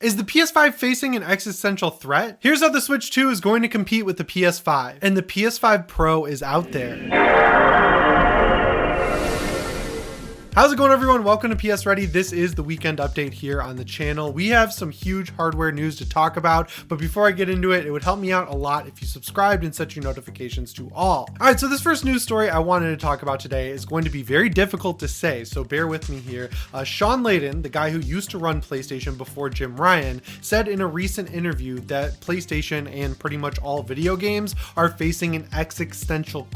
Is the PS5 facing an existential threat? Here's how the Switch 2 is going to compete with the PS5, and the PS5 Pro is out there. How's it going, everyone? Welcome to PSReady. This is the weekend update here on the channel. We have some huge hardware news to talk about, but before I get into it, it would help me out a lot if you subscribed and set your notifications to all. All right, so this first news story I wanted to talk about today is going to be very difficult to say, so bear with me here. Shawn Layden, the guy who used to run PlayStation before Jim Ryan, said in a recent interview that PlayStation and pretty much all video games are facing an existential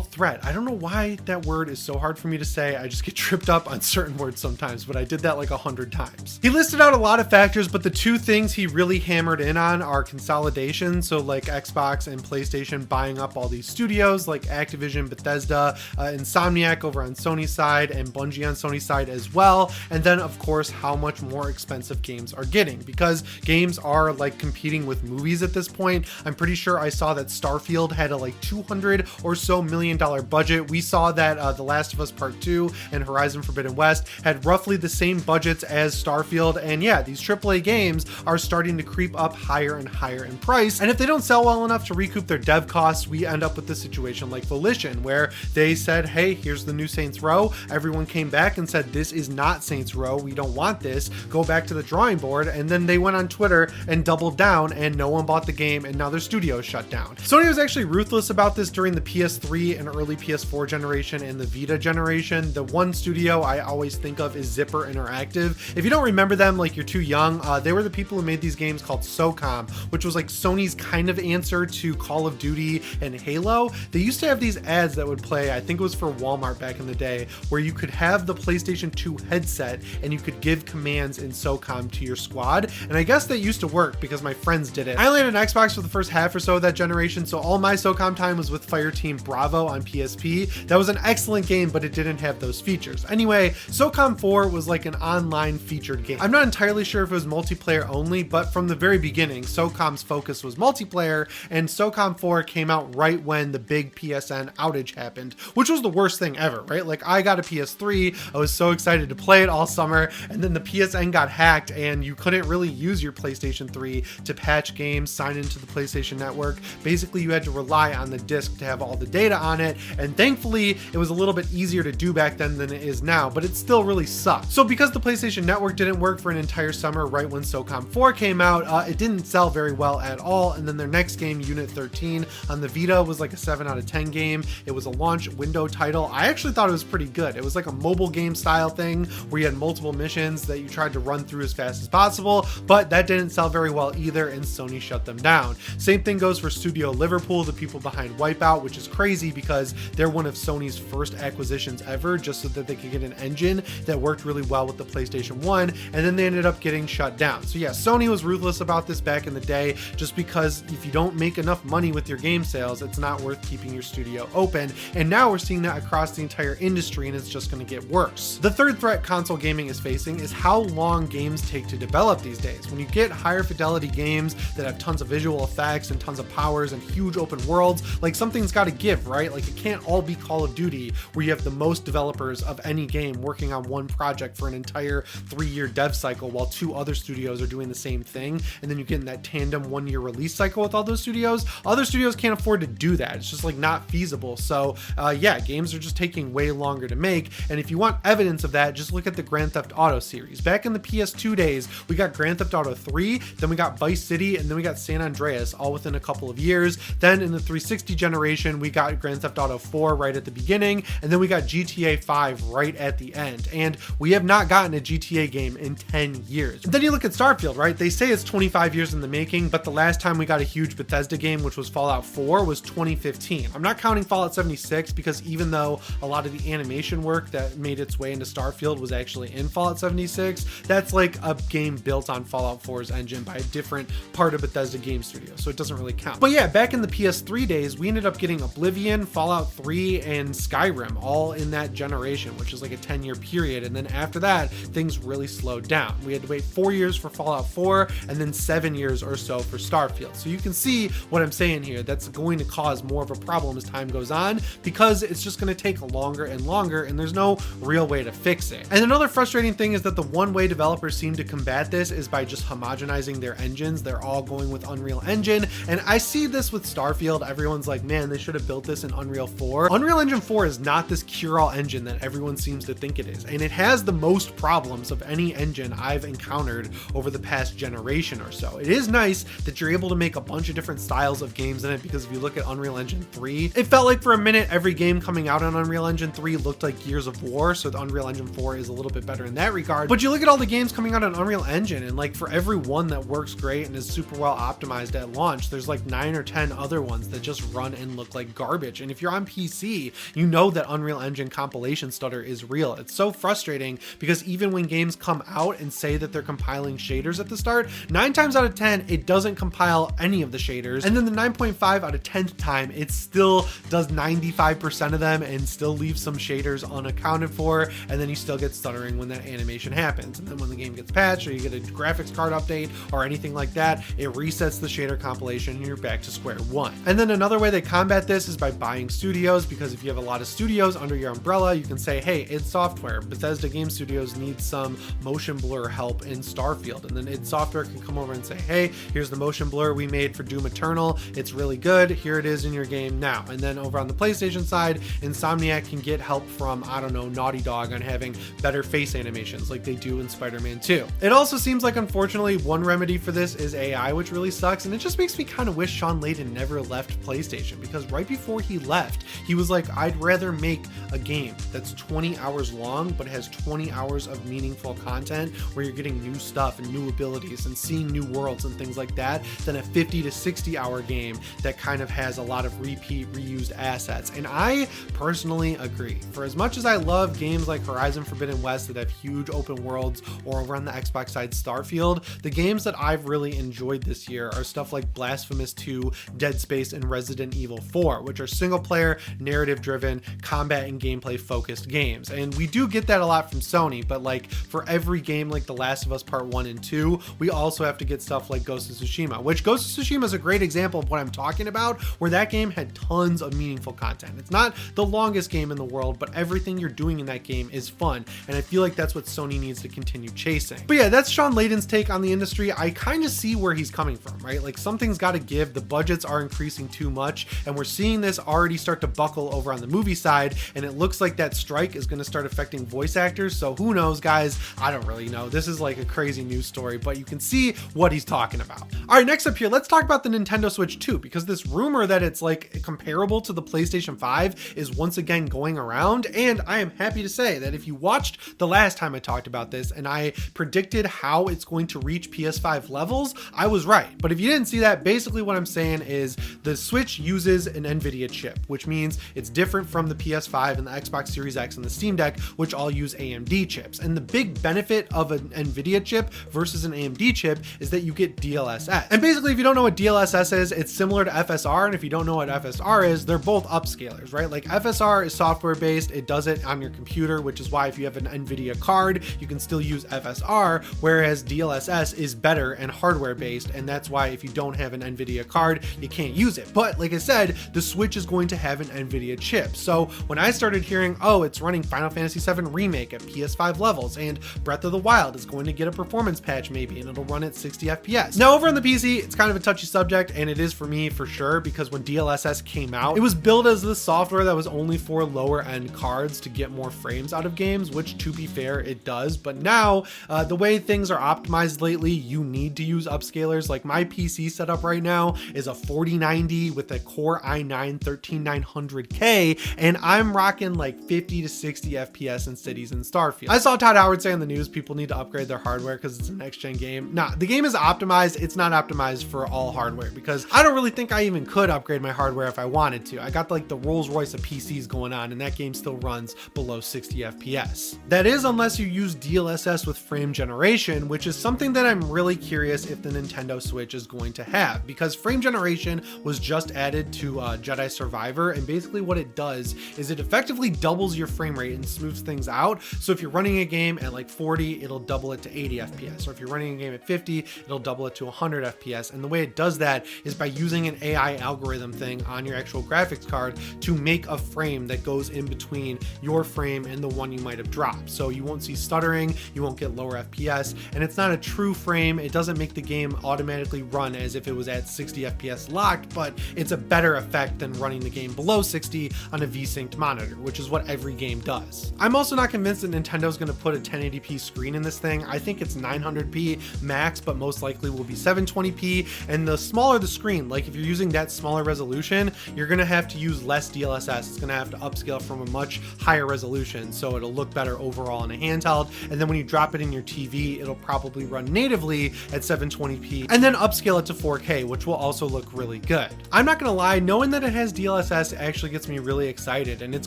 threat. I don't know why that word is so hard for me to say. I just get tripped up on certain words sometimes, but I did that like 100 times. He listed out a lot of factors, but the two things he really hammered in on are consolidation. So like Xbox and PlayStation buying up all these studios like Activision, Bethesda, Insomniac over on Sony's side, and Bungie on Sony's side as well. And then of course, how much more expensive games are getting, because games are like competing with movies at this point. I'm pretty sure I saw that Starfield had a like $200 or so million budget. We saw that The Last of Us Part 2 and Horizon Forbidden West had roughly the same budgets as Starfield. And yeah, these AAA games are starting to creep up higher and higher in price. And if they don't sell well enough to recoup their dev costs, we end up with this situation like Volition, where they said, hey, here's the new Saints Row. Everyone came back and said, this is not Saints Row. We don't want this. Go back to the drawing board. And then they went on Twitter and doubled down, and no one bought the game, and now their studio is shut down. Sony was actually ruthless about this during the PS3 and early PS4 generation and the Vita generation. The one studio I always think of is Zipper Interactive. If you don't remember them, like you're too young, they were the people who made these games called SOCOM, which was like Sony's kind of answer to Call of Duty and Halo. They used to have these ads that would play, I think it was for Walmart back in the day, where you could have the PlayStation 2 headset and you could give commands in SOCOM to your squad. And I guess that used to work because my friends did it. I only had an Xbox for the first half or so of that generation, so all my SOCOM time was with Fireteam Bravo on PSP. That was an excellent game, but it didn't have those features. Anyway, SOCOM 4 was like an online featured game. I'm not entirely sure if it was multiplayer only, but from the very beginning, SOCOM's focus was multiplayer, and SOCOM 4 came out right when the big PSN outage happened, which was the worst thing ever, right? Like, I got a PS3, I was so excited to play it all summer, and then the PSN got hacked, and you couldn't really use your PlayStation 3 to patch games, sign into the PlayStation Network. Basically, you had to rely on the disc to have all the data on it, and thankfully it was a little bit easier to do back then than it is now, but it still really sucked. So because the PlayStation Network didn't work for an entire summer right when SOCOM 4 came out, it didn't sell very well at all. And then their next game, Unit 13 on the Vita, was like a 7 out of 10 game. It was a launch window title. I actually thought it was pretty good. It was like a mobile game style thing where you had multiple missions that you tried to run through as fast as possible, but that didn't sell very well either, and Sony shut them down. Same thing goes for Studio Liverpool, the people behind Wipeout, which is crazy because they're one of Sony's first acquisitions ever, just so that they could get an engine that worked really well with the PlayStation 1, and then they ended up getting shut down. So yeah, Sony was ruthless about this back in the day, just because if you don't make enough money with your game sales, it's not worth keeping your studio open. And now we're seeing that across the entire industry, and it's just going to get worse. The third threat console gaming is facing is how long games take to develop these days. When you get higher fidelity games that have tons of visual effects and tons of powers and huge open worlds, like something's got to give, right? Like it can't all be Call of Duty where you have the most developers of any game working on one project for an entire 3-year dev cycle while 2 other studios are doing the same thing, and then you get in that tandem 1-year release cycle with all those studios. Other studios can't afford to do that. It's just like not feasible. So yeah, games are just taking way longer to make, and if you want evidence of that, just look at the Grand Theft Auto series. Back in the PS2 days, we got Grand Theft Auto 3, then we got Vice City, and then we got San Andreas all within a couple of years. Then in the 360 generation, we got Grand Theft Auto 4 right at the beginning, and then we got GTA 5 right at the end, and we have not gotten a GTA game in 10 years. Then you look at Starfield, right? They say it's 25 years in the making, but the last time we got a huge Bethesda game, which was Fallout 4, was 2015. I'm not counting Fallout 76, because even though a lot of the animation work that made its way into Starfield was actually in Fallout 76, that's like a game built on Fallout 4's engine by a different part of Bethesda Game Studio, so it doesn't really count. But yeah, back in the PS3 PS3 days, we ended up getting Oblivion, Fallout 3, and Skyrim all in that generation, which is like a 10-year period. And then after that, things really slowed down. We had to wait 4 years for Fallout 4 and then 7 years or so for Starfield. So you can see what I'm saying here. That's going to cause more of a problem as time goes on because it's just going to take longer and longer, and there's no real way to fix it. And another frustrating thing is that the one way developers seem to combat this is by just homogenizing their engines. They're all going with Unreal Engine, and I see this with Starfield. Everyone's like, man, they should have built this in Unreal 4. Unreal Engine 4 is not this cure-all engine that everyone seems to think it is, and it has the most problems of any engine I've encountered over the past generation or so. It is nice that you're able to make a bunch of different styles of games in it, because if you look at Unreal Engine 3, it felt like for a minute every game coming out on Unreal Engine 3 looked like Gears of War, so the Unreal Engine 4 is a little bit better in that regard. But you look at all the games coming out on Unreal Engine, and like for every one that works great and is super well optimized at launch, there's like 9 or 10 other ones that just run and look like garbage. And if you're on PC, you know that Unreal Engine compilation stutter is real. It's so frustrating because even when games come out and say that they're compiling shaders at the start, 9 times out of 10 it doesn't compile any of the shaders, and then the 9.5 out of 10th time it still does 95% of them and still leaves some shaders unaccounted for, and then you still get stuttering when that animation happens. And then when the game gets patched or you get a graphics card update or anything like that, it resets the shader compilation and you're back to square one. And then another way they combat this is by buying studios, because if you have a lot of studios under your umbrella, you can say, hey, id Software, Bethesda Game Studios needs some motion blur help in Starfield, and then id Software can come over and say, hey, here's the motion blur we made for Doom Eternal, it's really good, here it is in your game now. And then over on the PlayStation side, Insomniac can get help from, I don't know, Naughty Dog on having better face animations like they do in Spider-Man 2. It also seems like, unfortunately, one remedy for this is AI, which really sucks, and it just makes me kind of wish Shawn Layden never left PlayStation, because right before he left, he was like, I'd rather make a game that's 20 hours long but has 20 hours of meaningful content where you're getting new stuff and new abilities and seeing new worlds and things like that than a 50 to 60 hour game that kind of has a lot of repeat reused assets. And I personally agree. For as much as I love games like Horizon Forbidden West that have huge open worlds, or over on the Xbox side Starfield, the games that I've really enjoyed this year are stuff like Blasphemous 2, Dead Space, and Resident Evil 4, which are single player, narrative driven, combat and gameplay focused games. And we do get that a lot from Sony, but like for every game like The Last of Us Part 1 and 2, we also have to get stuff like Ghost of Tsushima, which Ghost of Tsushima is a great example of what I'm talking about, where that game had tons of meaningful content. It's not the longest game in the world, but everything you're doing in that game is fun, and I feel like that's what Sony needs to continue chasing. But yeah, that's Shawn Layden's take on the industry. I kind of see where he's coming from, right? Like something's got to give. The budgets are increasing too much, and we're seeing this already start to buckle over on the movie side, and it looks like that strike is going to start affecting voice actors. So who knows, guys? I don't really know. This is like a crazy news story, but you can see what he's talking about. All right, next up here, let's talk about the Nintendo Switch 2, because this rumor that it's like comparable to the PlayStation 5 is once again going around, and I am happy to say that if you watched the last time I talked about this and I predicted how it's going to reach PS5 levels, I was right. But if you didn't see that, basically what I'm saying is the Switch uses an NVIDIA chip, which means it's different from the PS5 and the Xbox Series X and the Steam Deck, which all use AMD chips. And the big benefit of an NVIDIA chip versus an AMD chip is that you get DLSS. And basically, if you don't know what DLSS is, it's similar to FSR. And if you don't know what FSR is, they're both upscalers, right? Like FSR is software based. It does it on your computer, which is why if you have an NVIDIA card, you can still use FSR, whereas DLSS is better and hardware based. And that's why if you don't have an NVIDIA card, you can't use it. But like I said, the Switch is going to have an NVIDIA chip. So when I started hearing, oh, it's running Final Fantasy VII Remake at PS5 levels, and Breath of the Wild is going to get a performance patch maybe, and it'll run at 60 FPS. Now over on the PC, it's kind of a touchy subject, and it is for me for sure, because when DLSS came out, it was built as this software that was only for lower end cards to get more frames out of games, which to be fair, it does. But now the way things are optimized lately, you need to use upscalers. Like my PC setup right now is a 4090 with a Core i9 13900K, and I'm rocking like 50 to 60 FPS in cities in Starfield. I saw Todd Howard say on the news people need to upgrade their hardware because it's a next gen game. Nah, the game is optimized. It's not optimized for all hardware, because I don't really think I even could upgrade my hardware if I wanted to. I got like the Rolls Royce of PCs going on, and that game still runs below 60 FPS. That is unless you use DLSS with frame generation, which is something that I'm really curious if the Nintendo Switch is going to have, because frame generation was just added to Jedi Survivor, and basically what it does is it effectively doubles your frame rate and smooths things out. So if you're running a game at like 40, it'll double it to 80 FPS, or if you're running a game at 50, it'll double it to 100 FPS. And the way it does that is by using an AI algorithm thing on your actual graphics card to make a frame that goes in between your frame and the one you might have dropped. So you won't see stuttering, you won't get lower FPS, and it's not a true frame. It doesn't make the game automatically run as if it was at 60 FPS locked, but it's a better effect than running the game below 60 on a V-synced monitor, which is what every game does. I'm also not convinced that Nintendo's going to put a 1080p screen in this thing. I think it's 900p max, but most likely will be 720p. And the smaller the screen, like if you're using that smaller resolution, you're going to have to use less DLSS. It's going to have to upscale from a much higher resolution, so it'll look better overall in a handheld. And then when you drop it in your TV, it'll probably run natively at 720p, and then upscale it to 4K, which will also look really good. I'm not gonna lie, knowing that it has DLSS actually gets me really excited, and it's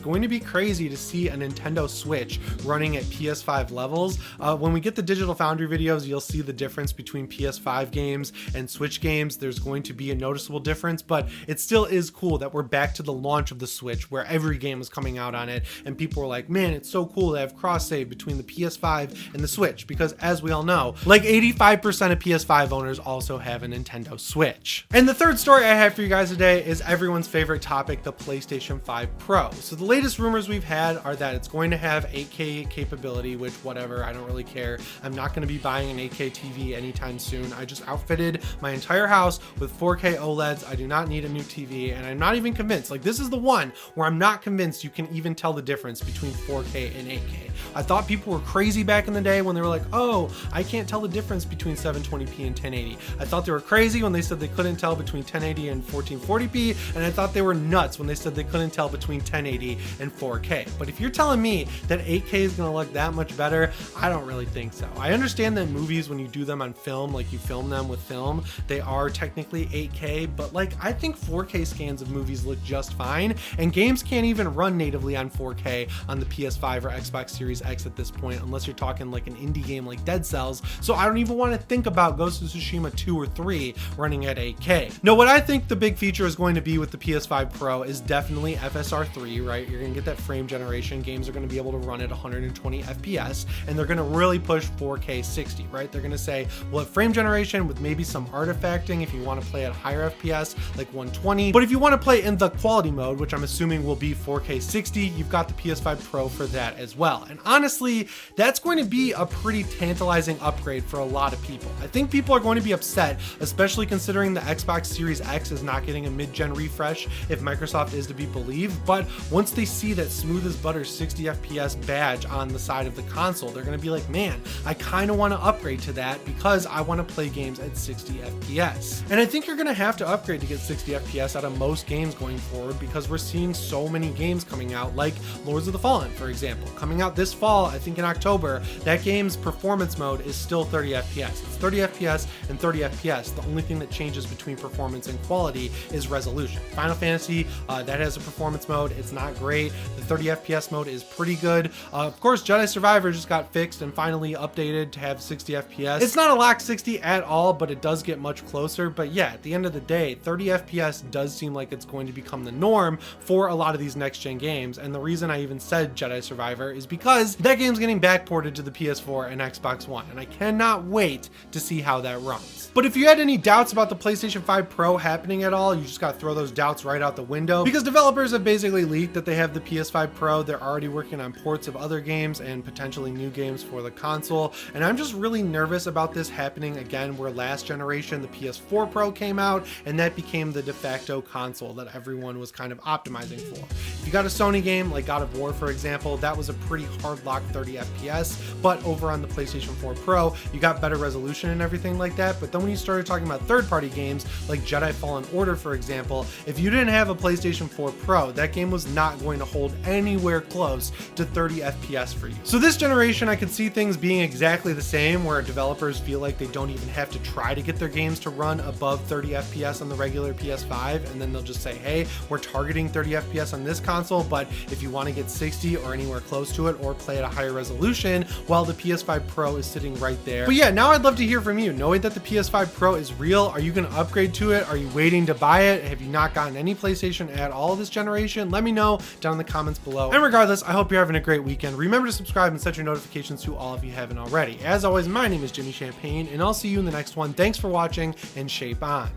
going to be crazy to see a Nintendo Switch running at PS5 levels. When we get the Digital Foundry videos, you'll see the difference between PS5 games and Switch games. There's going to be a noticeable difference, but it still is cool that we're back to the launch of the Switch where every game was coming out on it, and people were like, man, it's so cool to have cross-save between the PS5 and the Switch, because as we all know, like 85% of PS5 owners also have a Nintendo Switch. And the third story I have for you guys today is everyone's favorite topic, the PlayStation 5 Pro. So the latest rumors we've had are that it's going to have 8K capability, which whatever, I don't really care. I'm not going to be buying an 8K TV anytime soon. I just outfitted my entire house with 4K OLEDs. I do not need a new TV, and I'm not even convinced. Like, this is the one where I'm not convinced you can even tell the difference between 4K and 8K. I thought people were crazy back in the day when they were like, oh, I can't tell the difference between 720p and 1080. I thought they were crazy when they said they couldn't tell between 1080 and 1440p, and I thought they were nuts when they said they couldn't tell between 1080 and 4K. But if you're telling me that 8K is gonna look that much better, I don't really think so. I understand that movies, when you do them on film, like you film them with film, they are technically 8K, but like I think 4K scans of movies look just fine, and games can't even run natively on 4K on the PS5 or Xbox Series X at this point, unless you're talking like an indie game like Dead Cells. So I don't even want to think about Ghost of Tsushima 2 or 3 running at 8K. No, what I think the big feature is going to be with the PS5 Pro is definitely FSR3, right? You're going to get that frame generation. Games are going to be able to run at 120 FPS, and they're going to really push 4K 60, right? They're going to say, well, frame generation with maybe some artifacting if you want to play at higher FPS, like 120. But if you want to play in the quality mode, which I'm assuming will be 4K 60, you've got the PS5 Pro for that as well. And honestly, that's going to be a pretty tantalizing upgrade for a lot of people. I think people are going to be upset, especially considering the Xbox Series X is not getting a mid-gen refresh if Microsoft is to be believed. But once they see that smooth as butter 60 FPS badge on the side of the console, they're going to be like, man, I kind of want to upgrade to that because I want to play games at 60 FPS. And I think you're going to have to upgrade to get 60 FPS out of most games going forward, because we're seeing so many games coming out, like Lords of the Fallen, for example, coming out this fall, I think in October. That game's performance mode is still 30 FPS. It's 30 FPS and 30 FPS. The only thing that changes between performance and quality is resolution. Final Fantasy, that has a performance mode. It's not great. The 30 FPS mode is pretty good. Of course, Jedi Survivor just got fixed and finally updated to have 60 FPS. It's not a locked 60 at all, but it does get much closer. But yeah, at the end of the day, 30 FPS does seem like it's going to become the norm for a lot of these next-gen games. And the reason I even said Jedi Survivor is because that game's getting backported to the PS4 and Xbox One, and I cannot wait to see how that runs. But if you had any doubts about the PlayStation 5 Pro happening at all, you just gotta throw those doubts right out the window, because developers have basically leaked that they have the PS5 Pro. They're already working on ports of other games and potentially new games for the console, and I'm just really nervous about this happening again, where last generation the PS4 Pro came out and that became the de facto console that everyone was kind of optimizing for. If you got a Sony game like God of War, for example, that was a pretty hard lock 30 FPS, but over on the PlayStation 4 Pro, you got better resolution and everything like that. But then when you started talking about third-party games like Jedi Fallen Order, for example, if you didn't have a PlayStation 4 Pro, that game was not going to hold anywhere close to 30 FPS for you. So this generation, I could see things being exactly the same, where developers feel like they don't even have to try to get their games to run above 30 FPS on the regular PS5, and then they'll just say, hey, we're targeting 30 FPS on this console, but if you want to get 60 or anywhere close to it, or play at a higher resolution, while the PS5 Pro is sitting right there. But yeah, now I'd love to hear from you. Knowing that the PS5 Pro is real, are you going to upgrade to it? Are you waiting to to buy it? Have you not gotten any PlayStation at all this generation? Let me know down in the comments below. And regardless, I hope you're having a great weekend. Remember to subscribe and set your notifications to all if you haven't already. As always, my name is Jimmy Champagne, and I'll see you in the next one. Thanks for watching, and shape on.